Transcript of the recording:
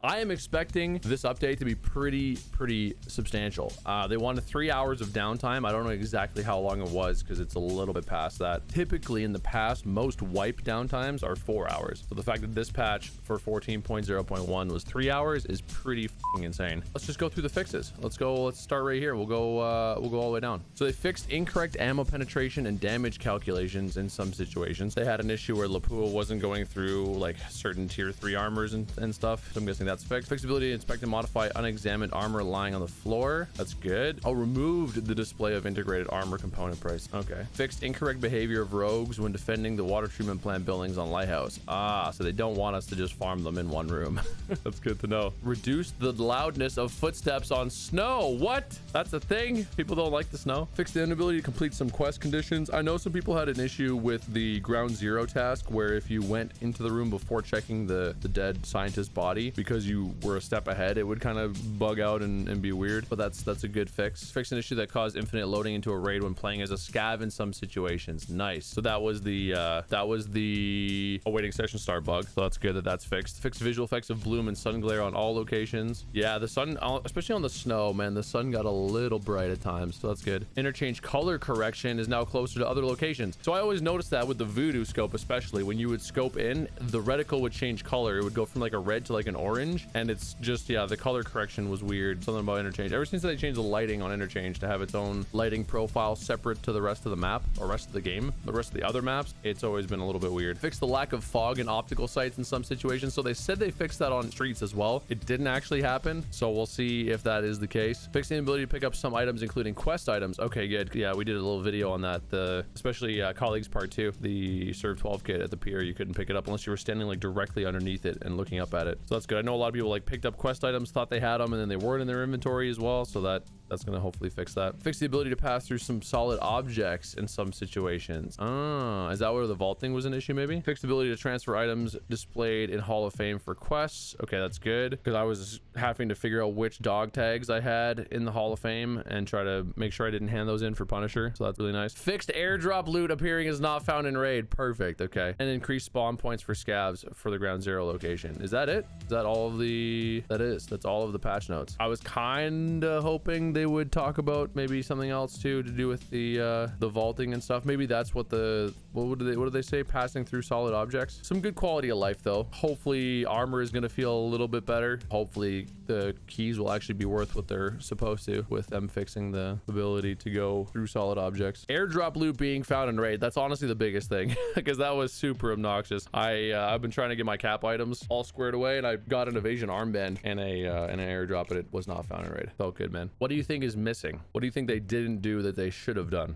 I am expecting this update to be pretty substantial. They wanted 3 hours of downtime. I don't know exactly how long it was because it's a little bit past that. Typically in the past, most wipe downtimes are 4 hours. So the fact that this patch for 14.0.1 was 3 hours is pretty f***ing insane. Let's just go through the fixes. Let's start right here. We'll go all the way down. So they fixed incorrect ammo penetration and damage calculations in some situations. They had an issue where Lapua wasn't going through like certain tier 3 armors and stuff. So I'm guessing that's fixed. Fixed ability to inspect and modify unexamined armor lying on the floor. That's good. Oh, removed the display of integrated armor component price. Okay. Fixed incorrect behavior of rogues when defending the water treatment plant buildings on Lighthouse. Ah, so they don't want us to just farm them in one room. That's good to know. Reduced the loudness of footsteps on snow. What? That's a thing? People don't like the snow. Fixed the inability to complete some quest conditions. I know some people had an issue with the ground zero task where if you went into the room before checking the dead scientist's body because you were a step ahead, it would kind of bug out and be weird, but that's a good fix. Fix an issue that caused infinite loading into a raid when playing as a scav in some situations. Nice. So that was the awaiting session start bug, so that's good that that's fixed. Fixed visual effects of bloom and sun glare on all locations. Yeah, the sun, especially on the snow, man, the sun got a little bright at times, so that's good. Interchange color correction is now closer to other locations. So I always noticed that with the voodoo scope, especially when you would scope in, the reticle would change color. It would go from like a red to like an orange, and it's just, yeah, the color correction was weird. Something about Interchange. Ever since they changed the lighting on Interchange to have its own lighting profile separate to the rest of the map or rest of the game, the rest of the other maps, it's always been a little bit weird. Fixed the lack of fog and optical sights in some situations. So they said they fixed that on streets as well. It didn't actually happen, so we'll see if that is the case. Fixed the ability to pick up some items, including quest items. Okay, good. Yeah, we did a little video on that. Especially colleagues part 2, the serve 12 kit at the pier, you couldn't pick it up unless you were standing like directly underneath it and looking up at it. So that's good. I know a lot of people like picked up quest items, thought they had them, and then they weren't in their inventory as well. So that's going to hopefully fix that. Fix the ability to pass through some solid objects in some situations. Ah, is that where the vaulting was an issue maybe? Fixed the ability to transfer items displayed in Hall of Fame for quests. Okay, that's good because I was having to figure out which dog tags I had in the Hall of Fame and try to make sure I didn't hand those in for Punisher. So that's really nice. Fixed airdrop loot appearing as not found in raid. Perfect. Okay. And increased spawn points for scavs for the ground zero location. Is that it? Is that all of the... That's all of the patch notes. I was kind of hoping they would talk about maybe something else too to do with the vaulting and stuff. Maybe that's what what do they say? Passing through solid objects. Some good quality of life though. Hopefully armor is going to feel a little bit better. Hopefully the keys will actually be worth what they're supposed to with them fixing the ability to go through solid objects. Airdrop loot being found in raid. That's honestly the biggest thing because that was super obnoxious. I've been trying to get my cap items all squared away and I got an evasion armband and an airdrop, but it was not found in raid. Felt good, man. What do you think is missing? What do you think they didn't do that they should have done?